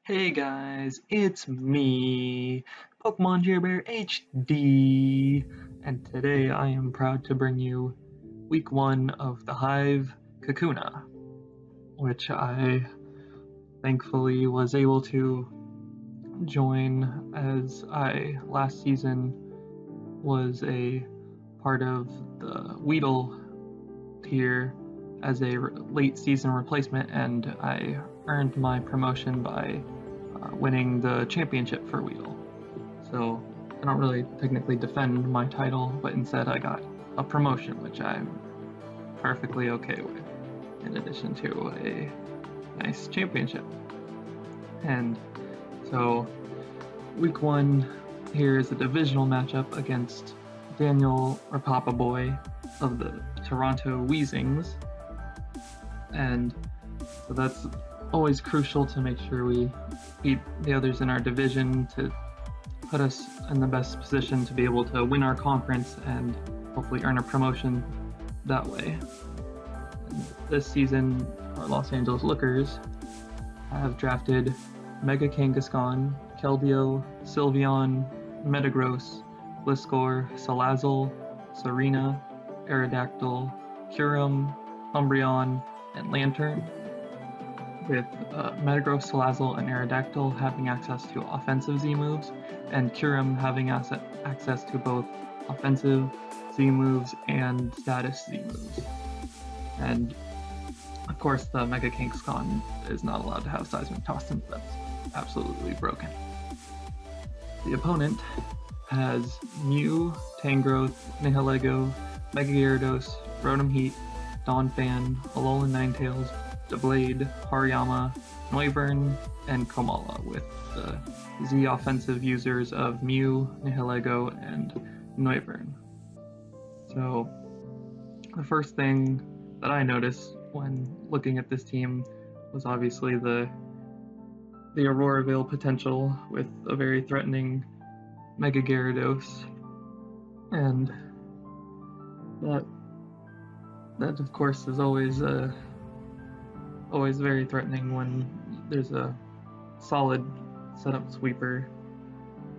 Hey guys, it's me, Pokemon Bear HD, and today I am proud to bring you week 1 of the Hive Kakuna, which I thankfully was able to join as I last season was a part of the Weedle tier as a late season replacement, and I earned my promotion by winning the championship for Weedle. So I don't really technically defend my title, but instead I got a promotion, which I'm perfectly okay with, in addition to a nice championship. And so week 1 here is a divisional matchup against Daniel or Papa Boy of the Toronto Weezings. And so that's always crucial to make sure we beat the others in our division to put us in the best position to be able to win our conference and hopefully earn a promotion that way. And this season, our Los Angeles Lookers have drafted Mega Kangaskhan, Keldeo, Sylveon, Metagross, Gliscor, Salazzle, Serena, Aerodactyl, Kyurem, Umbreon, and Lantern, with Metagross, Salazzle, and Aerodactyl having access to offensive Z moves, and Kyurem having access to both offensive Z moves and status Z moves. And of course, the Mega Kangaskhan is not allowed to have Seismic Toss since that's absolutely broken. The opponent has Mew, Tangrowth, Nihilego, Mega Gyarados, Rotom Heat, Donphan, Alolan Ninetales, Doublade, Hariyama, Noivern, and Komala, with the Z offensive users of Mew, Nihilego, and Noivern. So the first thing that I noticed when looking at this team was obviously the Aurora Veil potential with a very threatening Mega Gyarados, and that of course is always very threatening when there's a solid setup sweeper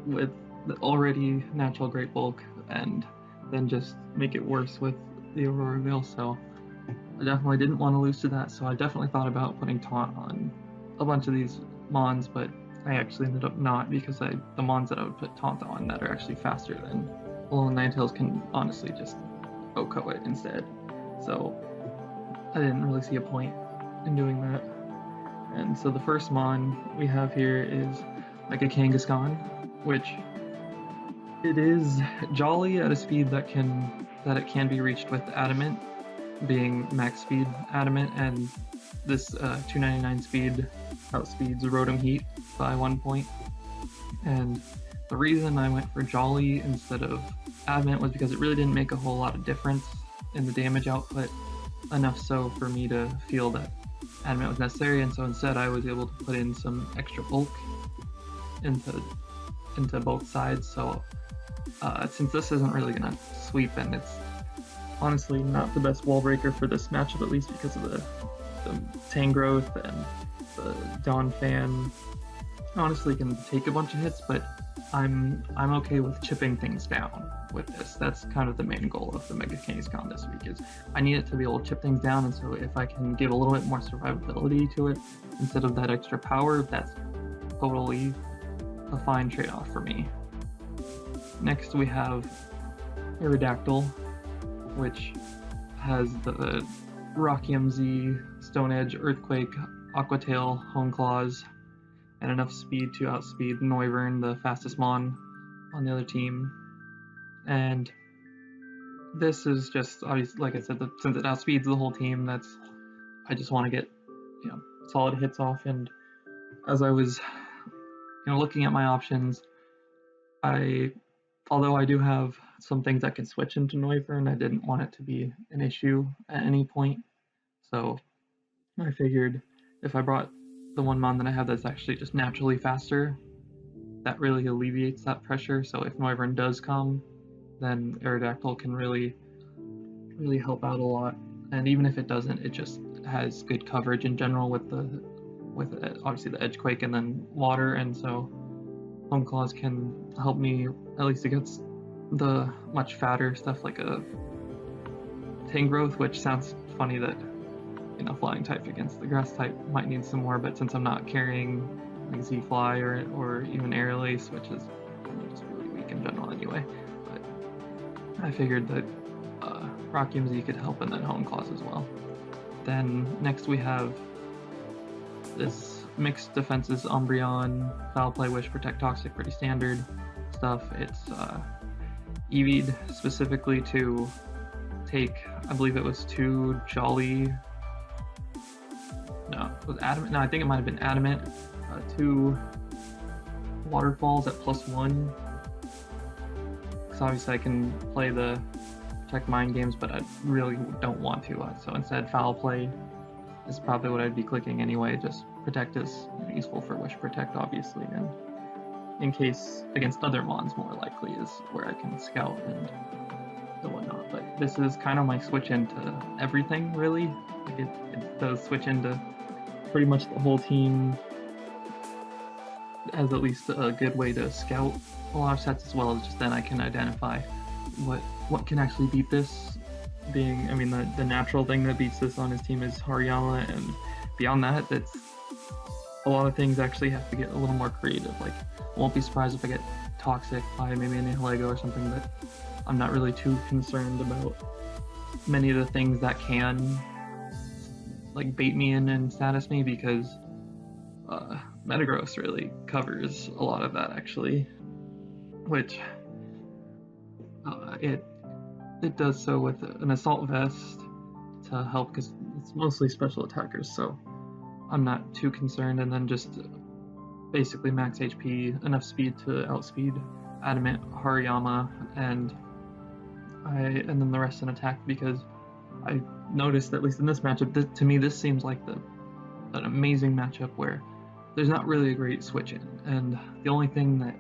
with the already natural Great Bulk and then just make it worse with the Aurora Veil. So I definitely didn't want to lose to that, so I definitely thought about putting Taunt on a bunch of these Mons, but I actually ended up not, because the Mons that I would put Taunt on that are actually faster than Alolan Ninetales can honestly just OHKO it instead. So I didn't really see a point in doing that. And so the first Mon we have here is Mega Kangaskhan, which it is jolly at a speed that it can be reached with Adamant, being max speed Adamant, and this 299 speed outspeeds Rotom Heat by 1 point. And the reason I went for Jolly instead of Adamant was because it really didn't make a whole lot of difference in the damage output, enough so for me to feel that Adamant was necessary, and so instead I was able to put in some extra bulk into both sides. So since this isn't really going to sweep, and it's honestly not the best wall breaker for this matchup, at least because of the Tangrowth and the Donphan honestly can take a bunch of hits, but I'm okay with chipping things down with this. That's kind of the main goal of the Mega Kangaskhan this week, is I need it to be able to chip things down, and so if I can give a little bit more survivability to it instead of that extra power, that's totally a fine trade-off for me. Next we have Aerodactyl, which has the Rockium Z, Stone Edge, Earthquake, Aqua Tail, Hone Claws, and enough speed to outspeed Noivern, the fastest Mon on the other team. And this is just, obviously, like I said, since it outspeeds the whole team, I just want to get solid hits off. And as I was looking at my options, although I do have some things that can switch into Noivern, I didn't want it to be an issue at any point. So I figured if I brought the one Mon that I have that's actually just naturally faster, that really alleviates that pressure. So if Noivern does come, then Aerodactyl can really help out a lot. And even if it doesn't, it just has good coverage in general with the with obviously the Edgequake and then water, and so Home Claws can help me at least against the much fatter stuff like a Tangrowth, which sounds funny that Flying type against the Grass type might need some more, but since I'm not carrying like Z-Fly or even Aerial Ace, which is just really weak in general anyway, but I figured that Rocky MZ could help, and then Home Claws as well. Then next we have this mixed defenses Umbreon, Foul Play, Wish, Protect, Toxic, pretty standard stuff. It's EV'd specifically to take, I believe it was 2 Jolly, no, it was Adamant, no, I think it might have been Adamant, 2 Waterfalls at +1, because obviously I can play the Protect Mind Games, but I really don't want to, so instead Foul Play is probably what I'd be clicking anyway. Just Protect is useful for Wish Protect, obviously, and in case against other mons, more likely is where I can scout and the whatnot. But this is kind of my switch into everything, really. Like it does switch into pretty much the whole team, as at least a good way to scout a lot of sets, as well as just then I can identify what can actually beat this. Being, I mean, the natural thing that beats this on his team is Hariyama, and beyond that, that's a lot of things actually have to get a little more creative. Like, I won't be surprised if I get Toxic by maybe an Nihilego or something, but I'm not really too concerned about many of the things that can like bait me in and status me, because Metagross really covers a lot of that actually, which it does so with an Assault Vest to help, because it's mostly special attackers, so I'm not too concerned. And then just basically max HP, enough speed to outspeed Adamant, Hariyama, and then the rest in attack, because I noticed, at least in this matchup, to me this seems like an amazing matchup where there's not really a great switch in, and the only thing that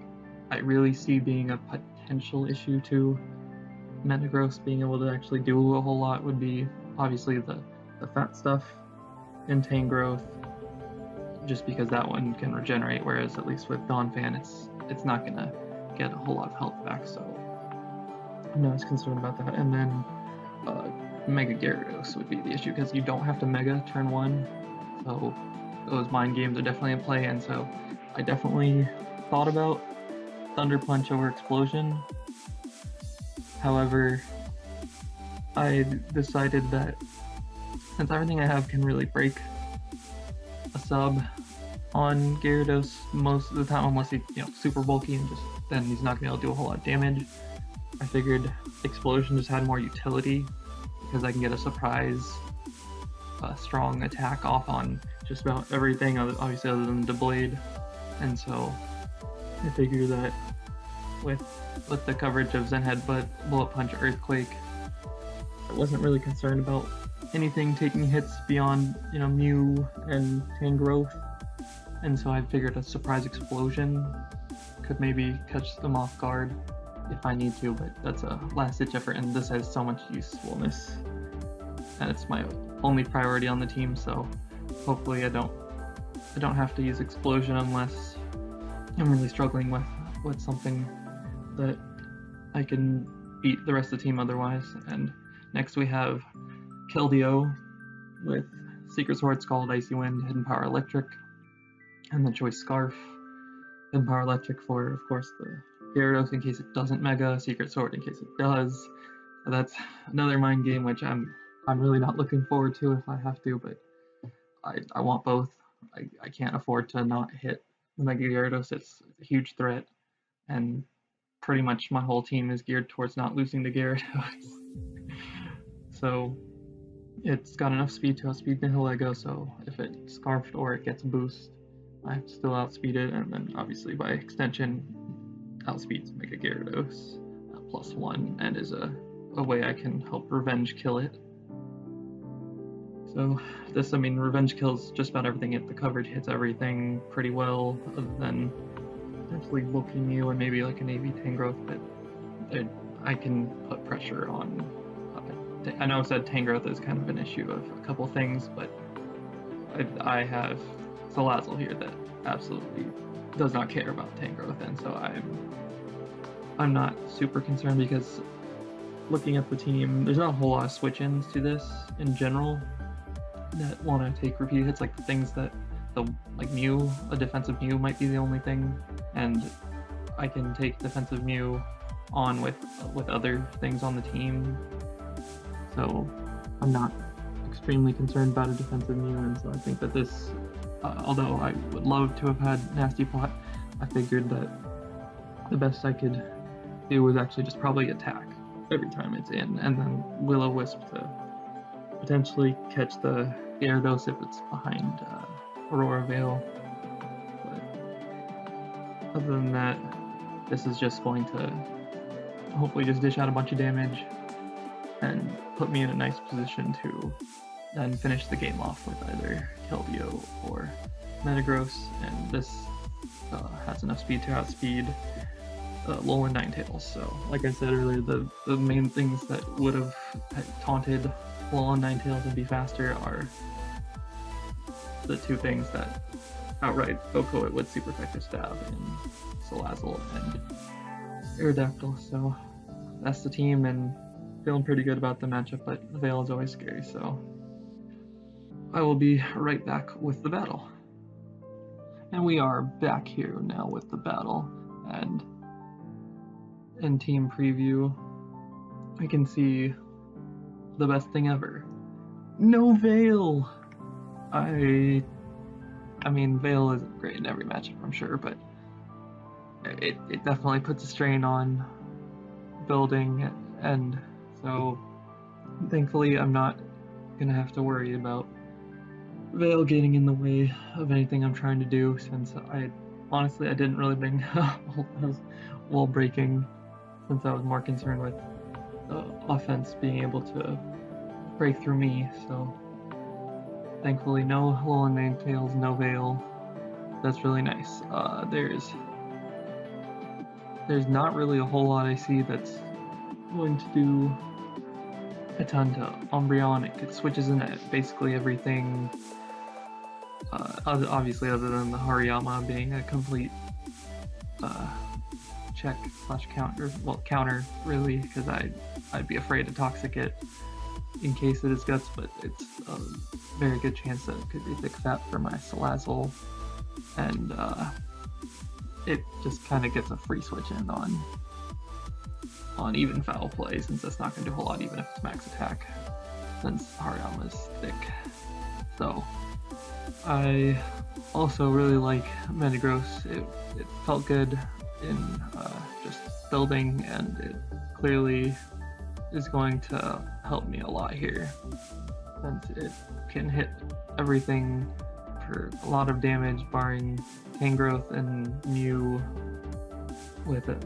I really see being a potential issue to Metagross being able to actually do a whole lot would be obviously the fat stuff in Tangrowth, just because that one can regenerate, whereas at least with Donphan it's not gonna get a whole lot of health back, so I'm not as concerned about that. And then Mega Gyarados would be the issue, because you don't have to Mega turn 1, so those Mind Games are definitely in play, and so I definitely thought about Thunder Punch over Explosion. However, I decided that since everything I have can really break a sub on Gyarados most of the time, unless he's super bulky and just then he's not gonna be able to do a whole lot of damage, I figured Explosion just had more utility, because I can get a surprise strong attack off on just about everything, obviously other than the blade, and so I figure that with the coverage of Zen Headbutt, Bullet Punch, Earthquake, I wasn't really concerned about anything taking hits beyond Mew and Tangrowth, and so I figured a surprise Explosion could maybe catch them off guard if I need to, but that's a last-ditch effort, and this has so much usefulness, and it's my only priority on the team, so hopefully I don't have to use Explosion unless I'm really struggling with something that I can beat the rest of the team otherwise. And next we have Keldeo with Secret Sword, Scald, Icy Wind, Hidden Power Electric, and the Choice Scarf. Hidden Power Electric for, of course, the Gyarados in case it doesn't Mega, Secret Sword in case it does. That's another Mind Game, which I'm really not looking forward to if I have to, but I want both. I can't afford to not hit the Mega Gyarados. It's a huge threat, and pretty much my whole team is geared towards not losing the Gyarados. So it's got enough speed to outspeed Nihilego, so if it's Scarfed or it gets a boost, I have to still outspeed it, and then obviously by extension outspeeds Mega Gyarados at +1, and is a way I can help revenge kill it. So this, I mean, revenge kills just about everything. The coverage hits everything pretty well, other than potentially Bulky Mew and maybe like an AV Tangrowth, but I can put pressure on. I know I said Tangrowth is kind of an issue of a couple things, but I have Salazzle here that absolutely does not care about Tangrowth, and so I'm not super concerned because looking at the team, there's not a whole lot of switch-ins to this in general that want to take repeat hits, like the things that like Mew, a defensive Mew might be the only thing, and I can take defensive Mew on with other things on the team, so I'm not extremely concerned about a defensive Mew, and so I think that this, although I would love to have had Nasty Plot, I figured that the best I could do was actually just probably attack every time it's in, and then Will-O-Wisp to potentially catch the Gyarados if it's behind Aurora Veil. But other than that, this is just going to hopefully just dish out a bunch of damage and put me in a nice position to then finish the game off with either Keldeo or Metagross, and this has enough speed to outspeed Alolan Ninetales. So, like I said earlier, the main things that would have taunted Alolan Ninetales and be faster are the two things that outright OHKO it with Super Effective Stab in Salazzle and Aerodactyl. So that's the team, and feeling pretty good about the matchup, but Veil is always scary, so I will be right back with the battle. And we are back here now with the battle, and in team preview, I can see the best thing ever. No Veil! I mean, Veil isn't great in every matchup, I'm sure, but it definitely puts a strain on building, and so thankfully I'm not gonna have to worry about Veil getting in the way of anything I'm trying to do, since honestly I didn't really bring wall breaking, since I was more concerned with the offense being able to break through me. So thankfully no Alolan Ninetales, no Veil. That's really nice. There's not really a whole lot I see that's going to do a ton to Umbreon. It switches in at basically everything, obviously other than the Hariyama being a complete check / counter, well, counter really, because I'd be afraid to Toxic it in case it is Guts, but it's a very good chance that it could be Thick Fat for my Salazzle, and it just kind of gets a free switch in on even foul play, since that's not going to do a whole lot even if it's max attack, since Hariyama's thick. So I also really like Metagross. It felt good in just building, and it clearly is going to help me a lot here, since it can hit everything for a lot of damage, barring Tangrowth and Mew, with it,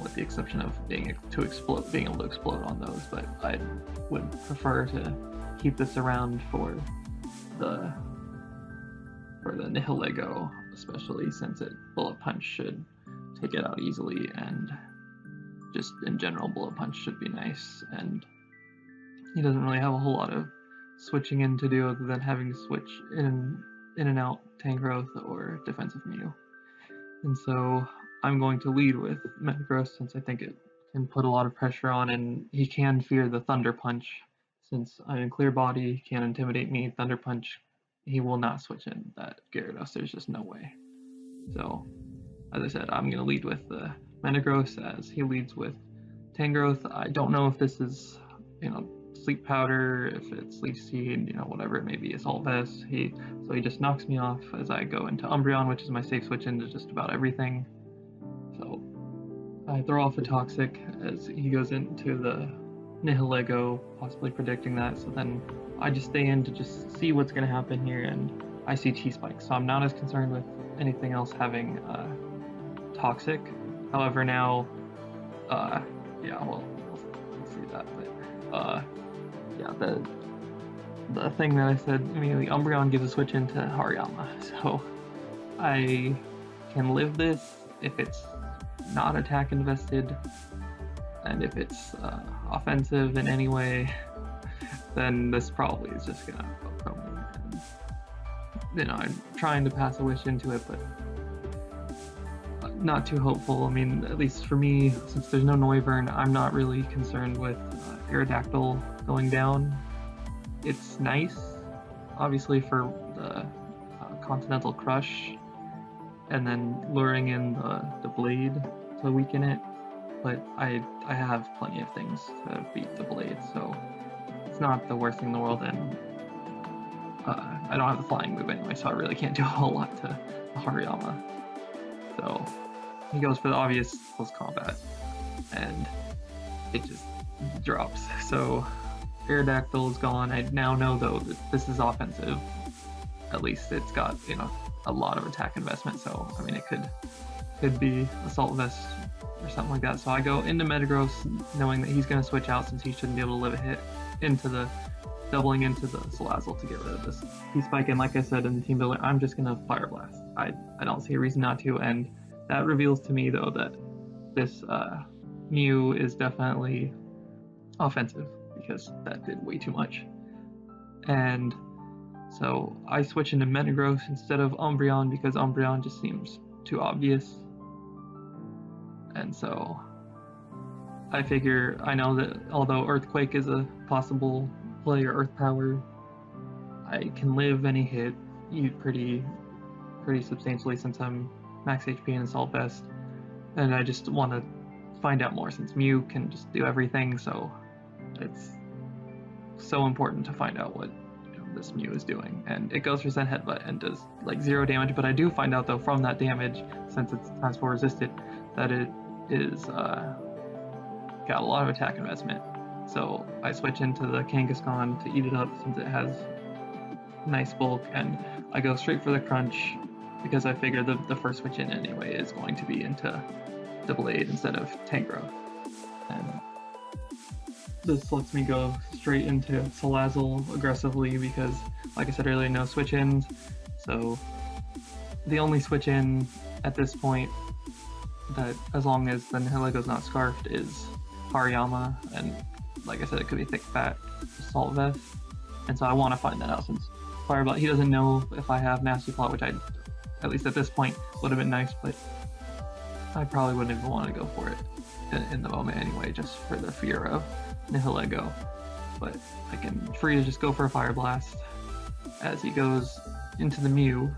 with the exception of being able to explode on those. But I would prefer to keep this around for the Nihilego, especially since Bullet Punch should take it out easily, and just in general Bullet Punch should be nice, and he doesn't really have a whole lot of switching in to do other than having to switch in and out Tangrowth or defensive Mew. And so I'm going to lead with Metagross, since I think it can put a lot of pressure on, and he can fear the Thunder Punch. Since I'm in Clear Body, he can't intimidate me. Thunder Punch, he will not switch in that Gyarados. There's just no way. So, as I said, I'm going to lead with the Metagross as he leads with Tangrowth. I don't know if this is, Sleep Powder, if it's Leaf Seed, whatever it may be, Assault Vest. So he just knocks me off as I go into Umbreon, which is my safe switch into just about everything. So I throw off a Toxic as he goes into the Nihilego, possibly predicting that. So then I just stay in to just see what's going to happen here, and I see T-Spike. So I'm not as concerned with anything else having Toxic. However, now, we'll see that. But the thing that I said immediately, Umbreon gives a switch into Hariyama, so I can live this if it's not attack invested, and if it's offensive in any way, then this probably is just gonna outcome me. I'm trying to pass a wish into it, but not too hopeful. I mean, at least for me, since there's no Noivern, I'm not really concerned with Aerodactyl going down. It's nice, obviously, for the Continental Crush, and then luring in the Blade to weaken it, but I have plenty of things to beat the Blade, so it's not the worst thing in the world, and I don't have the flying move anyway, so I really can't do a whole lot to Hariyama. So he goes for the obvious close combat, and it just drops. So Aerodactyl is gone. I now know, though, that this is offensive. At least it's got, a lot of attack investment, so I mean, it could be Assault Vest or something like that. So I go into Metagross knowing that he's going to switch out, since he shouldn't be able to live a hit, into the doubling into the Salazzle to get rid of this T-Spike. And like I said in the team building, I'm just going to Fire Blast. I don't see a reason not to, and that reveals to me, though, that this Mew is definitely offensive, because that did way too much. And so I switch into Metagross instead of Umbreon, because Umbreon just seems too obvious. And so I figure, I know that although Earthquake is a possible play, or Earth Power, I can live any hit pretty substantially, since I'm max HP and Assault Vest. And I just want to find out more, since Mew can just do everything, so it's so important to find out what this Mew is doing. And it goes for Zen Headbutt and does like 0 damage, but I do find out, though, from that damage, since it's Transport resisted, that it is got a lot of attack investment. So I switch into the Kangaskhan to eat it up, since it has nice bulk, and I go straight for the Crunch, because I figure the first switch in anyway is going to be into the Blade instead of Tangrowth. And this lets me go straight into Salazzle aggressively, because, like I said earlier, no switch-ins. So the only switch-in at this point, that as long as the Nihilego's not Scarfed, is Hariyama, and like I said, it could be Thick Fat Assault Vest. And so I want to find that out, since Fireball, he doesn't know if I have Nasty Plot, which I, at least at this point, would have been nice, but I probably wouldn't even want to go for it in the moment anyway, just for the fear of Nihilego. But I can free to just go for a Fire Blast as he goes into the Mew,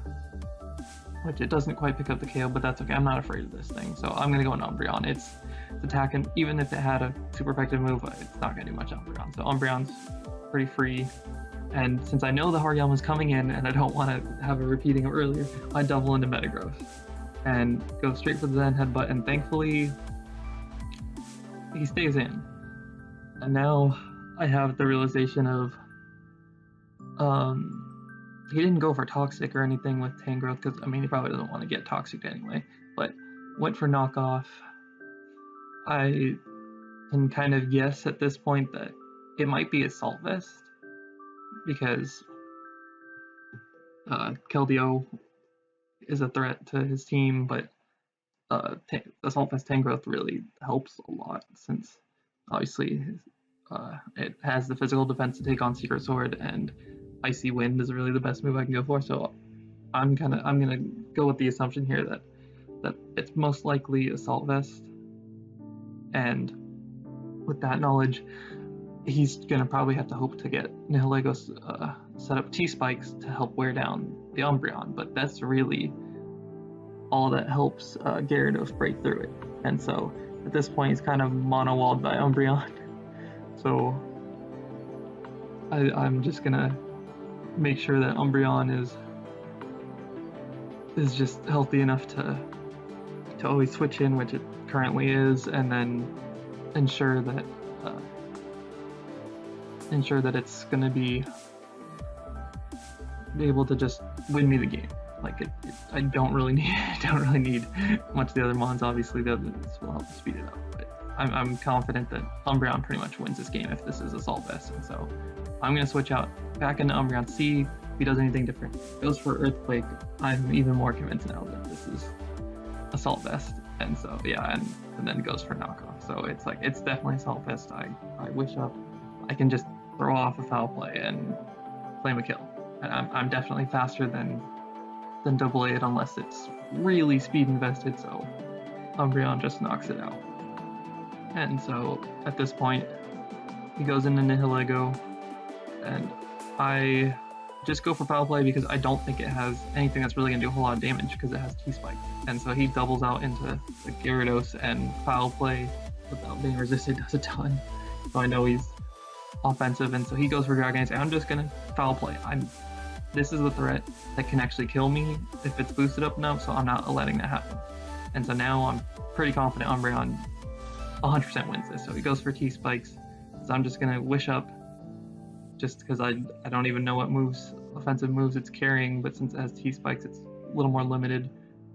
which it doesn't quite pick up the KO, but that's okay. I'm not afraid of this thing, so I'm gonna go into Umbreon. It's attacking, even if it had a super effective move, it's not gonna do much on Umbreon. So Umbreon's pretty free, and since I know the Hariyama's coming in and I don't want to have a repeating of earlier, I double into Metagross and go straight for the Zen Headbutt, and thankfully he stays in. And now I have the realization of he didn't go for Toxic or anything with Tangrowth, because I mean, he probably doesn't want to get Toxic anyway, but went for Knockoff. I can kind of guess at this point that it might be Assault Vest, because Keldeo is a threat to his team, but Assault Vest Tangrowth really helps a lot, since obviously it has the physical defense to take on Secret Sword, and Icy Wind is really the best move I can go for. So I'm gonna go with the assumption here that it's most likely Assault Vest, and with that knowledge, he's gonna probably have to hope to get Nihilego's set up T-Spikes to help wear down the Umbreon, but that's really all that helps Gyarados break through it. And so at this point, he's kind of mono-walled by Umbreon. So I'm just gonna make sure that Umbreon is just healthy enough to always switch in, which it currently is, and then ensure that it's gonna be able to just win me the game. Like I don't really need much of the other mons. Obviously, the others will help speed it up, but I'm confident that Umbreon pretty much wins this game if this is Assault Vest. And so I'm gonna switch out back into Umbreon, see if he does anything different. Goes for Earthquake. I'm even more convinced now that this is Assault Vest. And so yeah, and then goes for Knockoff. So it's like, it's definitely Assault Vest. I wish I can just throw off a foul play and claim a kill. And I'm definitely faster than double A unless it's really speed invested, so Umbreon just knocks it out. And so at this point, he goes into Nihilego, and I just go for Foul Play because I don't think it has anything that's really going to do a whole lot of damage because it has T-Spike. And so he doubles out into the Gyarados, and Foul Play without being resisted does a ton. So I know he's offensive, and so he goes for Dragon Dance, and I'm just going to Foul Play. This is a threat that can actually kill me if it's boosted up enough, so I'm not letting that happen. And so now I'm pretty confident Umbreon 100% wins this. So he goes for T-Spikes, so I'm just going to Wish Up, just because I don't even know what offensive moves it's carrying, but since it has T-Spikes, it's a little more limited,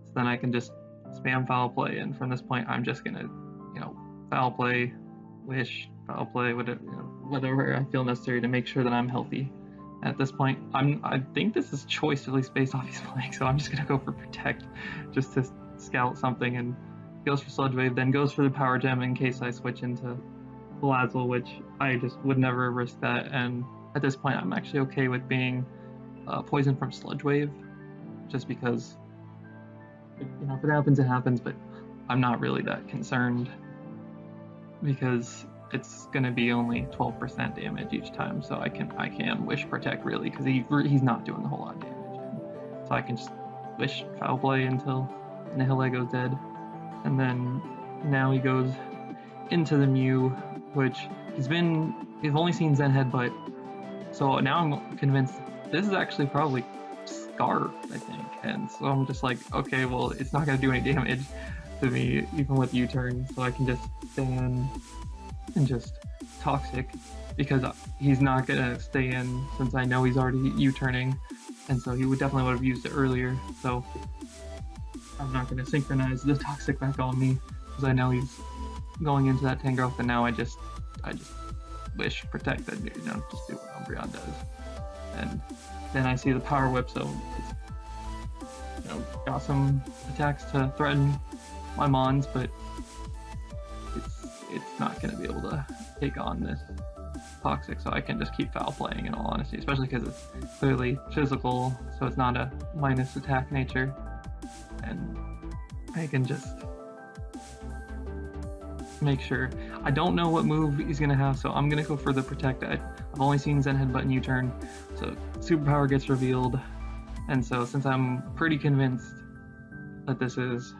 so then I can just spam Foul Play, and from this point, I'm just going to, Foul Play, Wish, Foul Play, whatever I feel necessary to make sure that I'm healthy. At this point, I think this is choice, at least based off he's playing, so I'm just going to go for Protect, just to scout something, and goes for Sludge Wave, then goes for the Power Gem in case I switch into Blazzle, which I just would never risk that, and at this point I'm actually okay with being poisoned from Sludge Wave, just because, if it happens, it happens, but I'm not really that concerned, because it's going to be only 12% damage each time, so I can Wish Protect really, because he's not doing a whole lot of damage, and so I can just Wish Foul Play until Nihilego's dead, and then now he goes into the Mew, which we've only seen Zen Headbutt, so now I'm convinced this is actually probably Scarf, I think, and so I'm just like, okay, well, it's not going to do any damage to me even with U-turn, so I can just stand and just Toxic, because he's not gonna stay in since I know he's already U-turning, and so he definitely would have used it earlier, so I'm not gonna synchronize the Toxic back on me because I know he's going into that Tangrowth, and now I just Wish Protect that, just do what Umbreon does. And then I see the Power Whip, so it's got some attacks to threaten my Mons, but it's not going to be able to take on this Toxic, so I can just keep Foul Playing, in all honesty, especially because it's clearly physical, so it's not a minus attack nature, and I can just make sure. I don't know what move he's going to have, so I'm going to go for the Protect. I've only seen Zen Headbutt and U-turn, so Superpower gets revealed, and so since I'm pretty convinced that this is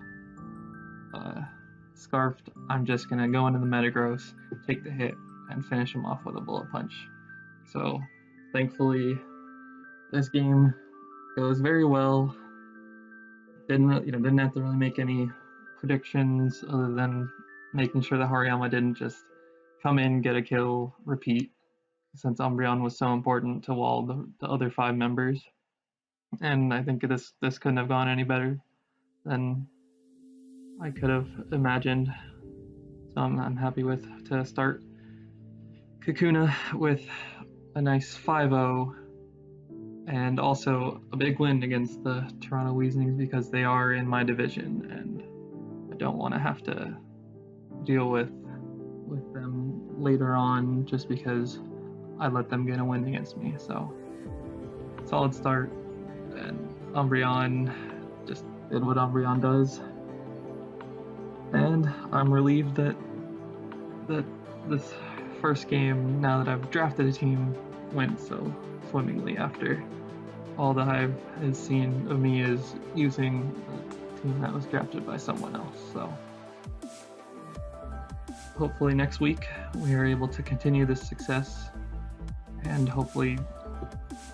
Scarfed, I'm just going to go into the Metagross, take the hit, and finish him off with a Bullet Punch. So thankfully this game goes very well. Didn't have to really make any predictions other than making sure that Hariyama didn't just come in, get a kill, repeat, since Umbreon was so important to wall the other 5 members. And I think this couldn't have gone any better than I could have imagined. So I'm happy to start Kakuna with a nice 5-0, and also a big win against the Toronto Weezings, because they are in my division and I don't want to have to deal with them later on just because I let them get a win against me. So solid start, and Umbreon just did what Umbreon does, and I'm relieved that this first game, now that I've drafted a team, went so swimmingly after all the Hive has seen of me is using a team that was drafted by someone else. So hopefully next week we are able to continue this success and hopefully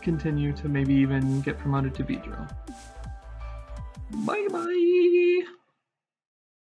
continue to maybe even get promoted to Vidro. Bye bye!